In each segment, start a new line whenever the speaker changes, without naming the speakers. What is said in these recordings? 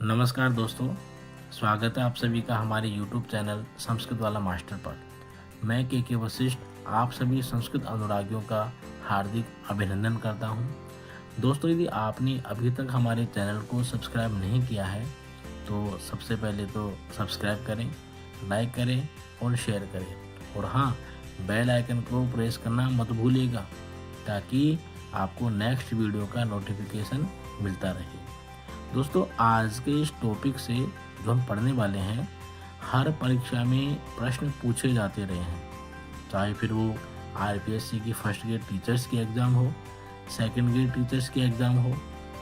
नमस्कार दोस्तों, स्वागत है आप सभी का हमारे YouTube चैनल संस्कृत वाला मास्टर पर। मैं के वशिष्ठ आप सभी संस्कृत अनुरागियों का हार्दिक अभिनंदन करता हूं। दोस्तों, यदि आपने अभी तक हमारे चैनल को सब्सक्राइब नहीं किया है तो सबसे पहले तो सब्सक्राइब करें, लाइक करें और शेयर करें। और हाँ, बेल आइकन को प्रेस करना मत भूलिएगा ताकि आपको नेक्स्ट वीडियो का नोटिफिकेशन मिलता रहे। दोस्तों, आज के इस टॉपिक से जो हम पढ़ने वाले हैं, हर परीक्षा में प्रश्न पूछे जाते रहे हैं, चाहे फिर वो आरपीएससी की फर्स्ट ग्रेड टीचर्स की एग्ज़ाम हो, सेकंड ग्रेड टीचर्स की एग्ज़ाम हो,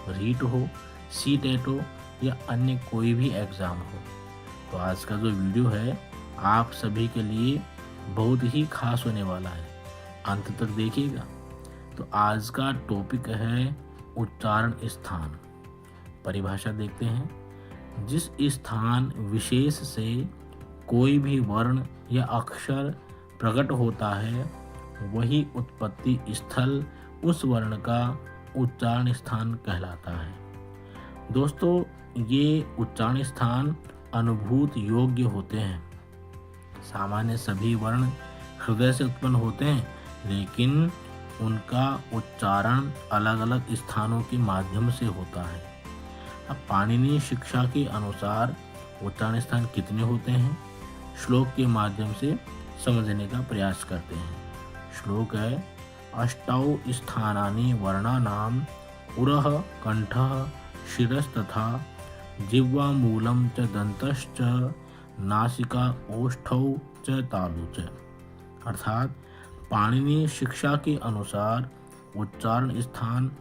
रीट हो, सीटेट हो या अन्य कोई भी एग्ज़ाम हो। तो आज का जो वीडियो है आप सभी के लिए बहुत ही खास होने वाला है, अंत तक देखिएगा। तो आज का टॉपिक है उच्चारण स्थान। परिभाषा देखते हैं। जिस स्थान विशेष से कोई भी वर्ण या अक्षर प्रकट होता है वही उत्पत्ति स्थल उस वर्ण का उच्चारण स्थान कहलाता है। दोस्तों, ये उच्चारण स्थान अनुभूत योग्य होते हैं। सामान्य सभी वर्ण हृदय से उत्पन्न होते हैं, लेकिन उनका उच्चारण अलग अलग स्थानों के माध्यम से होता है। अब पाणिनीय शिक्षा के अनुसार उच्चारण स्थान कितने होते हैं, श्लोक के माध्यम से समझने का प्रयास करते हैं। श्लोक है, अष्टौ स्थानानि वर्णानाम उरः कंठः शिरस्तथा जिह्वामूलं च दन्तश्च नासिका ओष्ठौ च तालु च। अर्थात पाणिनीय शिक्षा के अनुसार उच्चारण स्थान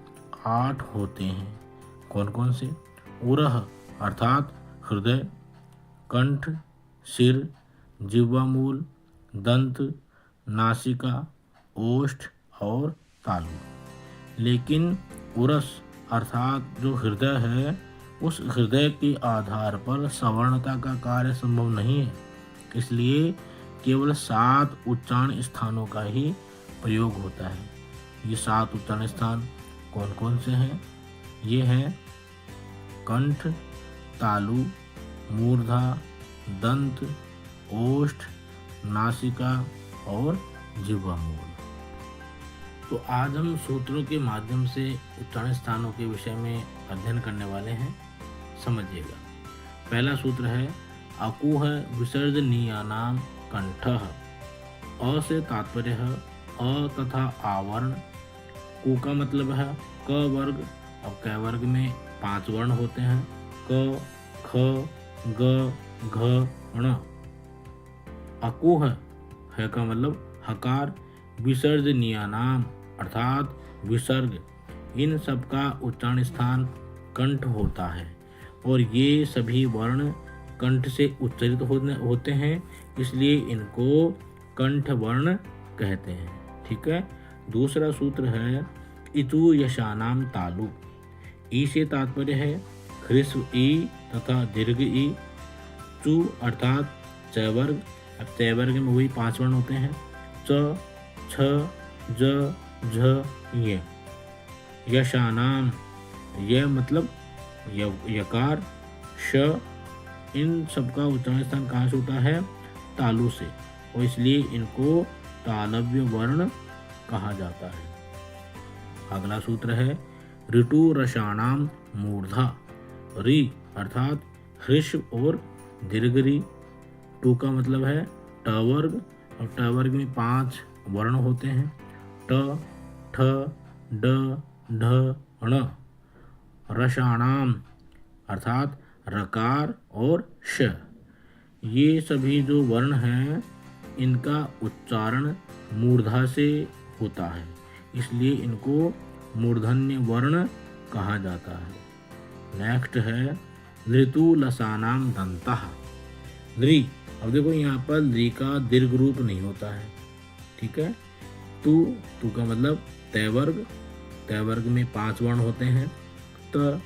8 होते हैं। कौन कौन से? उरह अर्थात हृदय, कंठ, सिर, जिह्वामूल, दंत, नासिका, ओष्ठ और तालु। लेकिन उरस अर्थात जो हृदय है, उस हृदय के आधार पर सवर्णता का कार्य संभव नहीं है, इसलिए केवल 7 उच्चारण स्थानों का ही प्रयोग होता है। ये 7 उच्चारण स्थान कौन कौन से हैं? ये हैं कंठ, तालु, मूर्धा, दंत, ओष्ठ, नासिका और जिह्वामूल। तो आज हम सूत्रों के माध्यम से उच्चारण स्थानों के विषय में अध्ययन करने वाले हैं। समझिएगा। पहला सूत्र है, अकुह विसर्जनीयानाम कंठः। अ से तात्पर्य है अ तथा आवर्ण। कु का मतलब है क वर्ग। अब क वर्ग में 5 वर्ण होते हैं, क, ख, ग, घ, ण। अकुह है का मतलब हकार। विसर्जनीयानाम अर्थात विसर्ग, इन सब का उच्चारण स्थान कंठ होता है और ये सभी वर्ण कंठ से उच्चारित होते हैं, इसलिए इनको कंठ वर्ण कहते हैं। ठीक है। दूसरा सूत्र है, इतु यशानाम तालु। ई से तात्पर्य है ह्रस्व ई तथा दीर्घ ई। चु अर्थात च वर्ग। अब च वर्ग में वही 5 वर्ण होते हैं, च, छ, ज, झ, य। यशानाम, यह मतलब यकार, श, इन सबका उच्चारण स्थान कहाँ से होता है? तालु से, और इसलिए इनको तालव्य वर्ण कहा जाता है। अगला सूत्र है, ऋतु रसाणाम मूर्धा। री अर्थात ह्रस्व और दीर्घ री। टू का मतलब है ट वर्ग, और ट वर्ग में 5 वर्ण होते हैं, ट, ठ, ड, ढ, ण। रसाणाम अर्थात रकार और श। ये सभी जो वर्ण हैं इनका उच्चारण मूर्धा से होता है, इसलिए इनको मूर्धन्य वर्ण कहा जाता है। नेक्स्ट है, ऋतु लसानाम दंतः। ली, अब देखो यहाँ पर ली का दीर्घ रूप नहीं होता है। ठीक है। तू का मतलब तय वर्ग। तय वर्ग में 5 वर्ण होते हैं, त,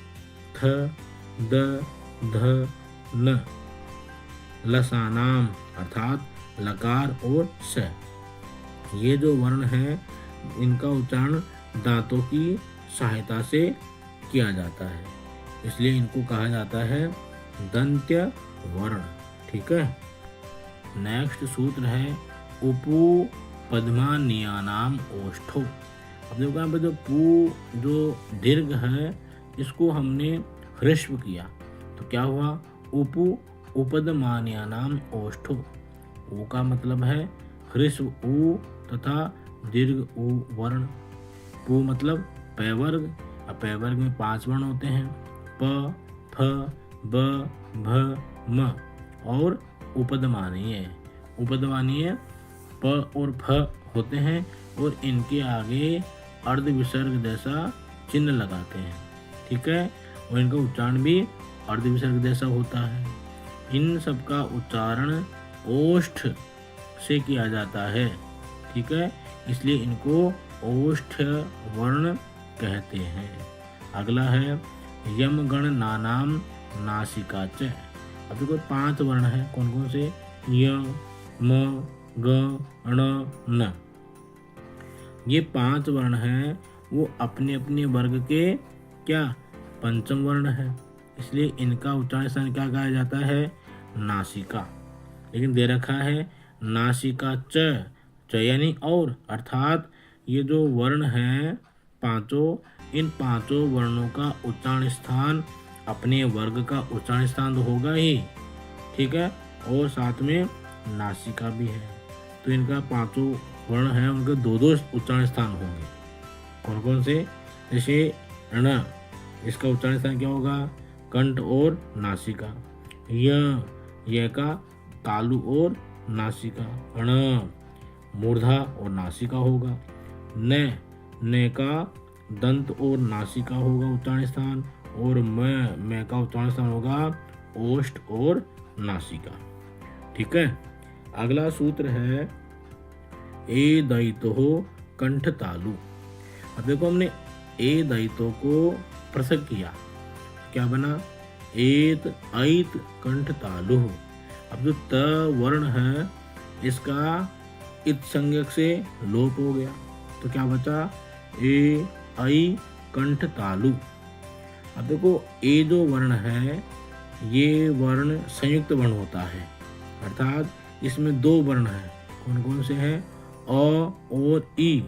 थ, द, ध, न। लसानाम अर्थात लकार और स। ये जो वर्ण हैं इनका उच्चारण दांतों की सहायता से किया जाता है, इसलिए इनको कहा जाता है दंत्य वर्ण। ठीक है। नेक्स्ट सूत्र है उपू पद्मानियानाम ओष्ठो। अब देखो यहाँ पे जो पू जो दीर्घ है इसको हमने ह्रस्व किया तो क्या हुआ उपू उपदमानियानाम ओष्ठो। ऊ का मतलब है ह्रस्व ऊ तथा दीर्घ ऊ वर्ण। पू मतलब पैवर्ग। अब पैवर्ग में 5 वर्ण होते हैं प फ ब भ म और उपदमानीय। उपदमानीय प और फ होते हैं और इनके आगे अर्ध विसर्ग जैसा चिन्ह लगाते हैं। ठीक है। और इनका उच्चारण भी अर्ध विसर्ग जैसा होता है। इन सब का उच्चारण ओष्ठ से किया जाता है। ठीक है। इसलिए इनको ओष्ठ वर्ण कहते हैं। अगला है यम गण नानाम नासिका च। अब देखो 5 वर्ण है। कौन कौन से? य म ग ण न। ये 5 वर्ण हैं वो अपने अपने वर्ग के क्या पंचम वर्ण है। इसलिए इनका उच्चारण स्थान क्या कहा जाता है? नासिका। लेकिन दे रखा है नासिका च यानी और, अर्थात ये जो वर्ण हैं पांचों, इन पांचों वर्णों का उच्चारण स्थान अपने वर्ग का उच्चारण स्थान तो होगा ही। ठीक है। और साथ में नासिका भी है तो इनका पांचों वर्ण हैं उनके 2-2 उच्चारण स्थान होंगे। कौन कौन से? जैसे ण, इसका उच्चारण स्थान क्या होगा? कंठ और नासिका। य का तालु और नासिका। ण मूर्धा और नासिका होगा। न का दंत और नासिका होगा उच्चारण स्थान। और मैं का उच्चारण स्थान होगा ओष्ठ और नासिका। ठीक है। अगला सूत्र है ए दयितो कंठ तालु। अब देखो हमने ए दयितो को पृथक किया, क्या बना? एत ऐत कंठ तालु। अब जो त वर्ण है इसका इत संज्ञक से लोप हो गया तो क्या बचा? ए ऐ कंठ तालु। अब देखो ए जो वर्ण है ये वर्ण संयुक्त वर्ण होता है, अर्थात इसमें 2 वर्ण हैं। कौन कौन से हैं? अ और ई।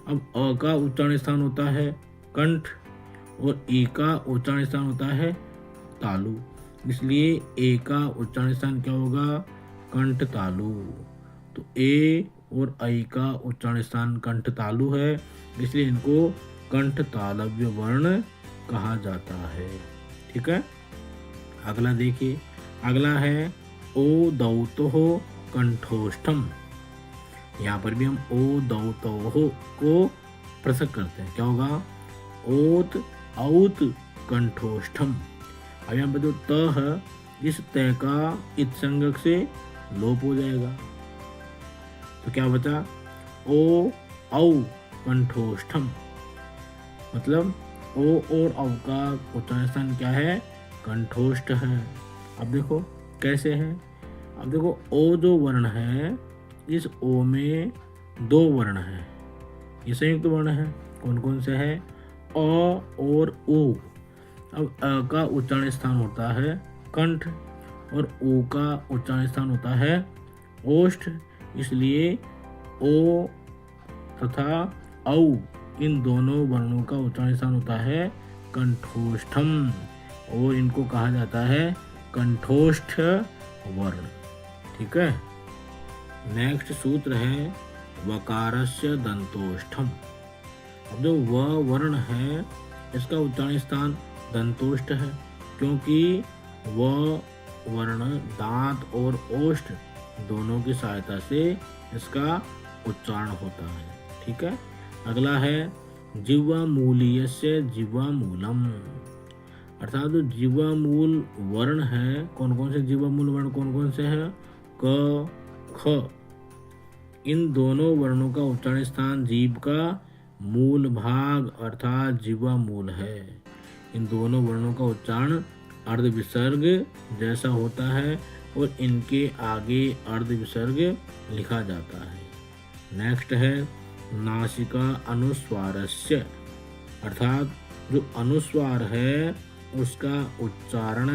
अब अ का उच्चारण स्थान होता है कंठ और ई का उच्चारण स्थान होता है तालु। इसलिए ए का उच्चारण स्थान क्या होगा? कंठ तालु। तो ए और ऐ का उच्चारण स्थान कंठ तालु है, इसलिए इनको कंठ तालव्य वर्ण कहा जाता है। ठीक है। अगला देखिए, अगला है ओ दौतोः कंठोष्ठम। यहाँ पर भी हम ओ दौतोः को पृथक करते हैं, क्या होगा? ओत औत कंठोष्ठम। अब यहाँ पर जो त है इस त का इत संज्ञक से लोप हो जाएगा तो क्या बचा? ओ औ कंठोष्ठम। मतलब ओ और औ का उच्चारण स्थान क्या है? कंठोष्ठ है। अब देखो कैसे है? अब देखो ओ जो वर्ण है इस ओ में 2 वर्ण है, ये संयुक्त वर्ण है। कौन कौन से है? अ और उ। अब अ का उच्चारण स्थान होता है कंठ और उ का उच्चारण स्थान होता है ओष्ठ। इसलिए ओ तथा औ इन दोनों वर्णों का उच्चारण स्थान होता है कंठोष्ठम और इनको कहा जाता है कंठोष्ठ वर्ण। ठीक है। नेक्स्ट सूत्र है वकारस्य दंतोष्ठम। अब जो व वर्ण है इसका उच्चारण स्थान दंतोष्ठ है क्योंकि व वर्ण दांत और ओष्ठ दोनों की सहायता से इसका उच्चारण होता है। ठीक है। अगला है जिह्वामूलीयस्य जिह्वामूलम। अर्थात जो जिह्वामूल वर्ण है, कौन कौन से जिह्वामूल वर्ण कौन कौन से हैं? क ख। इन दोनों वर्णों का उच्चारण स्थान जीभ का मूल भाग अर्थात जिह्वामूल है। इन दोनों वर्णों का उच्चारण अर्ध विसर्ग जैसा होता है और इनके आगे अर्ध विसर्ग लिखा जाता है। नेक्स्ट है नासिका अनुस्वारस्य। अर्थात जो अनुस्वार है उसका उच्चारण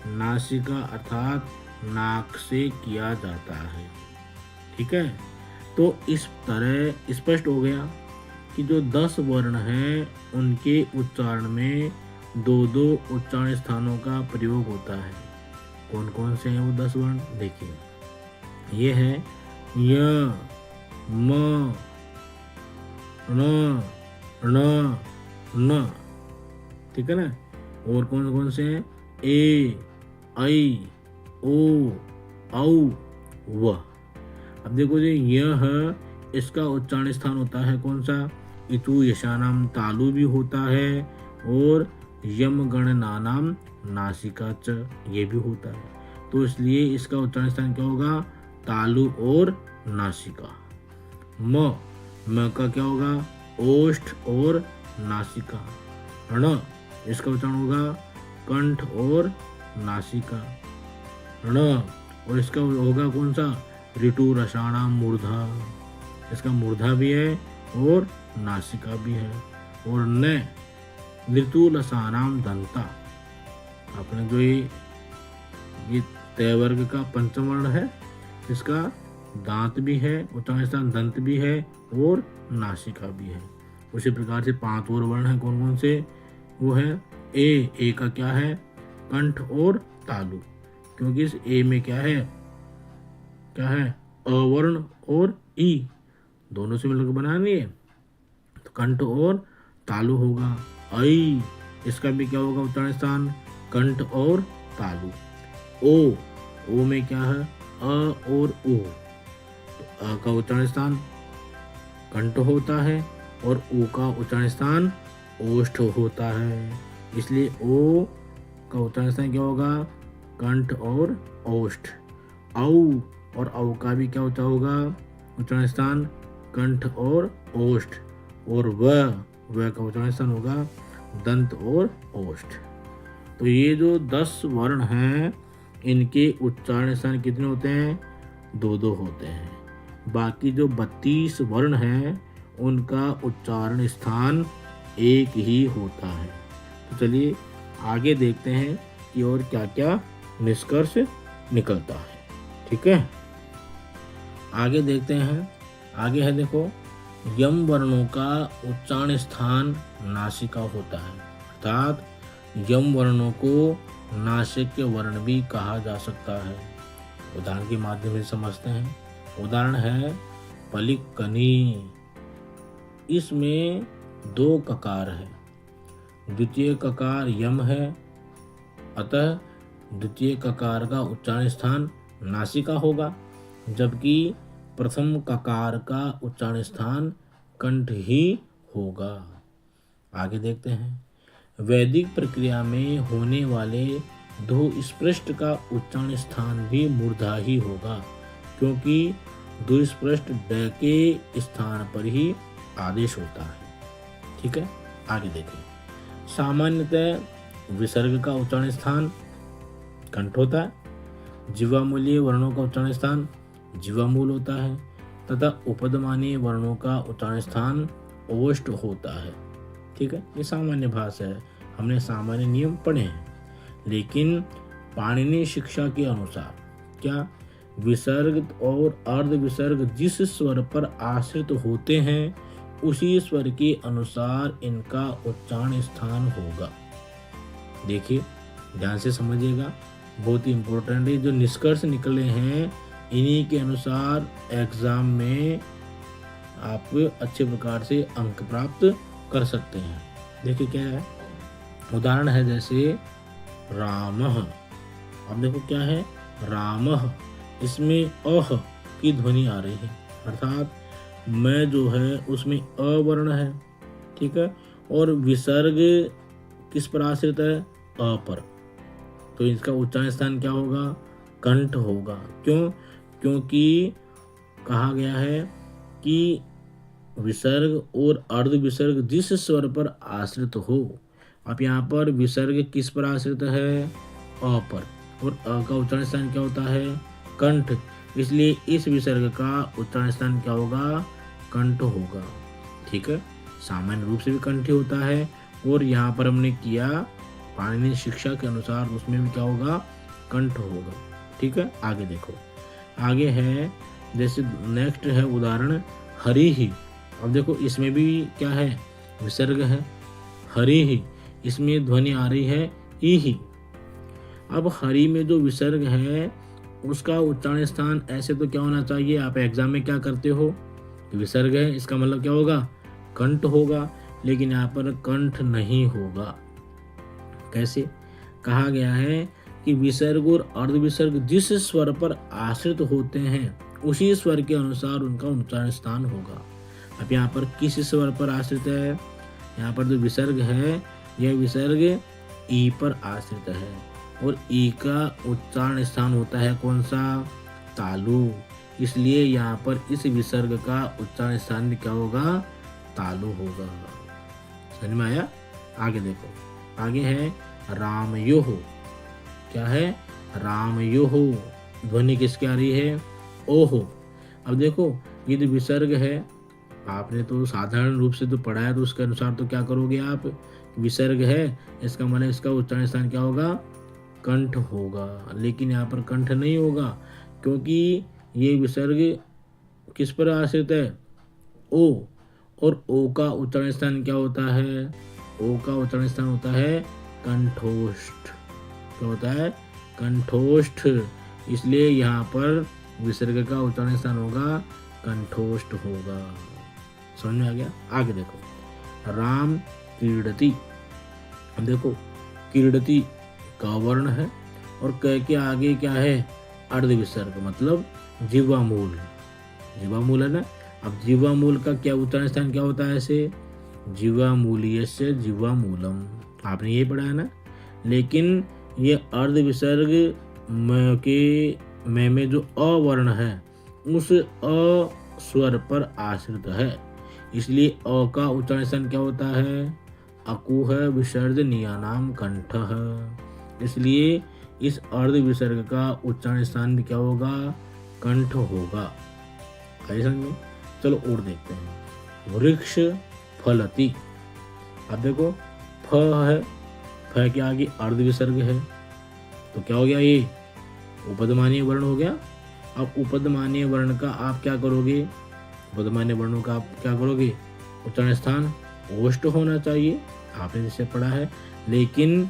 नासिका अर्थात नाक से किया जाता है। ठीक है, तो इस तरह स्पष्ट हो गया कि जो 10 वर्ण हैं उनके उच्चारण में दो दो उच्चारण स्थानों का प्रयोग होता है। कौन कौन से हैं वो 10 वर्ण? देखिए, ये है य, म, ण, ण, न। ठीक है ना? और कौन कौन से हैं? ए, ऐ, ओ, औ, व। अब देखो जी, यह इसका उच्चारण स्थान होता है कौन सा? इतु यशानाम तालु भी होता है और यम गणनानाम नासिका च, ये भी होता है। तो इसलिए इसका उच्चारण स्थान क्या होगा? तालु और नासिका। म का क्या होगा? ओष्ठ और नासिका। ण इसका उच्चारण होगा कंठ और नासिका। ण और इसका होगा कौन सा? ऋतु रसाणा मूर्धा, इसका मूर्धा भी है और नासिका भी है। और न ऋतु लसानाम दंता, आपने जो ये तय वर्ग का पंचम वर्ण है, इसका दांत भी है, उच्चारण स्थान दंत भी है और नासिका भी है। उसी प्रकार से 5 और वर्ण है। कौन कौन से? वो है ए का क्या है? कंठ और तालु, क्योंकि इस ए में क्या है? अवर्ण और ई दोनों से मिलकर बना नहीं है, तो कंठ और तालु होगा। ऐ इसका भी क्या होगा उच्चारण स्थान? कंठ और तालु। ओ में क्या है? अ और ओ, तो अ का उच्चारण स्थान कंठ होता है और ओ का उच्चारण स्थान ओष्ठ होता है, इसलिए ओ का उच्चारण स्थान क्या होगा? कंठ और ओष्ठ। औ और औ का भी क्या होता होगा उच्चारण स्थान? कंठ और ओष्ठ। और व का उच्चारण स्थान होगा दंत और ओष्ठ। तो ये जो 10 वर्ण हैं इनके उच्चारण स्थान कितने होते हैं? 2 होते हैं। बाकी जो 32 वर्ण हैं उनका उच्चारण स्थान 1 ही होता है। तो चलिए आगे देखते हैं कि और क्या क्या निष्कर्ष निकलता है। ठीक है, आगे देखते हैं। आगे है देखो, यम वर्णों का उच्चारण स्थान नासिका होता है, अर्थात यम वर्णों को नासिक वर्ण भी कहा जा सकता है। उदाहरण के माध्यम से समझते हैं। उदाहरण है पलिक्कनी, इसमें 2 ककार है, द्वितीय ककार यम है, अतः द्वितीय ककार का उच्चारण स्थान नासिका होगा, जबकि प्रथम ककार का उच्चारण स्थान कंठ ही होगा। आगे देखते हैं। वैदिक प्रक्रिया में होने वाले धो स्पृष्ट का उच्चारण स्थान भी मूर्धा ही होगा, क्योंकि दो स्पृष्ट ड के स्थान पर ही आदेश होता है। ठीक है, आगे देखें। सामान्यतः विसर्ग का उच्चारण स्थान कंठ होता है, जीवामूलीय वर्णों का उच्चारण स्थान जीवामूल होता है तथा उपदमानीय वर्णों का उच्चारण स्थान ओष्ठ होता है। ठीक है, ये सामान्य भाषा है, हमने सामान्य नियम पढ़े हैं। लेकिन पाणिनि शिक्षा के अनुसार क्या विसर्ग और अर्ध विसर्ग जिस स्वर पर आश्रित होते हैं उसी स्वर के अनुसार इनका उच्चारण स्थान होगा। देखिए ध्यान से समझिएगा, बहुत ही इम्पोर्टेंट है। जो निष्कर्ष निकले हैं इन्हीं के अनुसार एग्जाम में आप अच्छे प्रकार से अंक प्राप्त कर सकते हैं। देखिए क्या है, उदाहरण है जैसे रामः। अब देखो क्या है, रामः, इसमें अह की ध्वनि आ रही है, अर्थात मैं जो है उसमें अवर्ण है। ठीक है, और विसर्ग किस पर आश्रित है? अ पर, तो इसका उच्चारण स्थान क्या होगा? कंठ होगा। क्यों? क्योंकि कहा गया है कि विसर्ग और अर्ध विसर्ग जिस स्वर पर आश्रित हो। अब यहाँ पर विसर्ग किस पर आश्रित है? अ पर, और अ का उच्चारण स्थान क्या होता है? कंठ, इसलिए इस विसर्ग का उच्चारण स्थान क्या होगा? कंठ होगा। ठीक है, सामान्य रूप से भी कंठ होता है, और यहाँ पर हमने किया पाणिनि शिक्षा के अनुसार उसमें भी क्या होगा, कंठ होगा। ठीक है, आगे देखो, आगे है जैसे नेक्स्ट है उदाहरण हरि ही। अब देखो इसमें भी क्या है, विसर्ग है, हरि ही, इसमें ध्वनि आ रही है ई ही। अब हरि में जो विसर्ग है उसका उच्चारण स्थान ऐसे तो क्या होना चाहिए, आप एग्जाम में क्या करते हो, विसर्ग है इसका मतलब क्या होगा, कंठ होगा, लेकिन यहाँ पर कंठ नहीं होगा। कैसे, कहा गया है कि विसर्ग और अर्ध विसर्ग जिस स्वर पर आश्रित होते हैं उसी स्वर के अनुसार उनका उच्चारण स्थान होगा। अब यहाँ पर किस स्वर पर आश्रित है, यहाँ पर जो विसर्ग है यह विसर्ग ई पर आश्रित है और ई का उच्चारण स्थान होता है कौन सा, तालु। इसलिए यहाँ पर इस विसर्ग का उच्चारण स्थान क्या होगा, तालु होगा। समझ में आया? आगे देखो, आगे है रामयोः। क्या है, रामयोः, ध्वनि किसकी आ रही है, ओहो। अब देखो ये जो विसर्ग है आपने तो साधारण रूप से तो पढ़ा है, तो उसके अनुसार तो क्या करोगे आप, विसर्ग है इसका मतलब इसका उच्चारण स्थान क्या होगा, कंठ होगा। लेकिन यहाँ पर कंठ नहीं होगा क्योंकि ये विसर्ग किस पर आश्रित है, ओ, और ओ का उच्चारण स्थान क्या होता है, ओ का उच्चारण स्थान होता है कंठोष्ठ। क्या होता है, कंठोष्ठ। इसलिए यहाँ पर विसर्ग का उच्चारण स्थान होगा कंठोष्ठ होगा। समझ में आ गया? आगे देखो, राम क्रीडति। देखो क्रीडति का वर्ण है और क के आगे क्या है, अर्ध विसर्ग, मतलब जिह्वामूल। जिह्वामूल है ना। अब जिह्वामूल का क्या उच्चारण स्थान क्या होता है, ऐसे जिह्वामूलीयस्य जिह्वामूलम, आपने ये पढ़ा है ना। लेकिन ये अर्ध विसर्ग में जो अ वर्ण है उस अ स्वर पर आश्रित है, इसलिए अ का उच्चारण स्थान क्या होता है, अकुह विसर्जनीयानाम कंठ है। इसलिए इस अर्ध विसर्ग का उच्चारण स्थान भी क्या होगा, कंठ होगा। समझ में? चलो और देखते हैं, वृक्ष फलति। अब देखो फ है, फ के आगे अर्ध विसर्ग है तो क्या हो गया, ये उपदमानीय वर्ण हो गया। अब उपदमानीय वर्ण का आप क्या करोगे, उपदमानीय वर्णों का आप क्या करोगे, उच्चारण स्थान ओष्ठ होना चाहिए, आपने जिसे पढ़ा है। लेकिन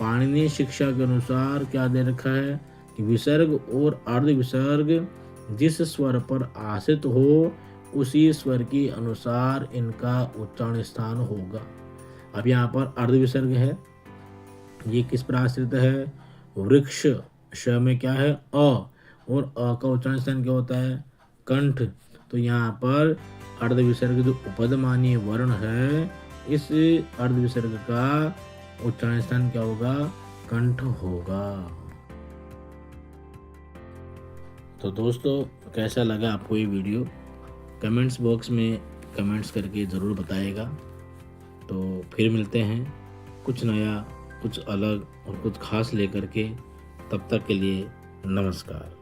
पाणिनि शिक्षा के अनुसार क्या दे रखा है कि विसर्ग और अर्ध विसर्ग जिस स्वर पर आश्रित हो उसी स्वर के अनुसार इनका उच्चारण स्थान होगा। अब यहाँ पर अर्ध विसर्ग है, ये किस पर आश्रित है, वृक्ष। श में क्या है, अ, और अ का उच्चारण स्थान क्या होता है, कंठ। तो यहाँ पर अर्ध विसर्ग जो उपदमानीय वर्ण है इस अर्ध विसर्ग का उच्चारण स्थान क्या होगा, कंठ होगा। तो दोस्तों कैसा लगा आपको ये वीडियो, कमेंट्स बॉक्स में कमेंट्स करके ज़रूर बताइएगा। तो फिर मिलते हैं कुछ नया, कुछ अलग और कुछ खास लेकर के। तब तक के लिए नमस्कार।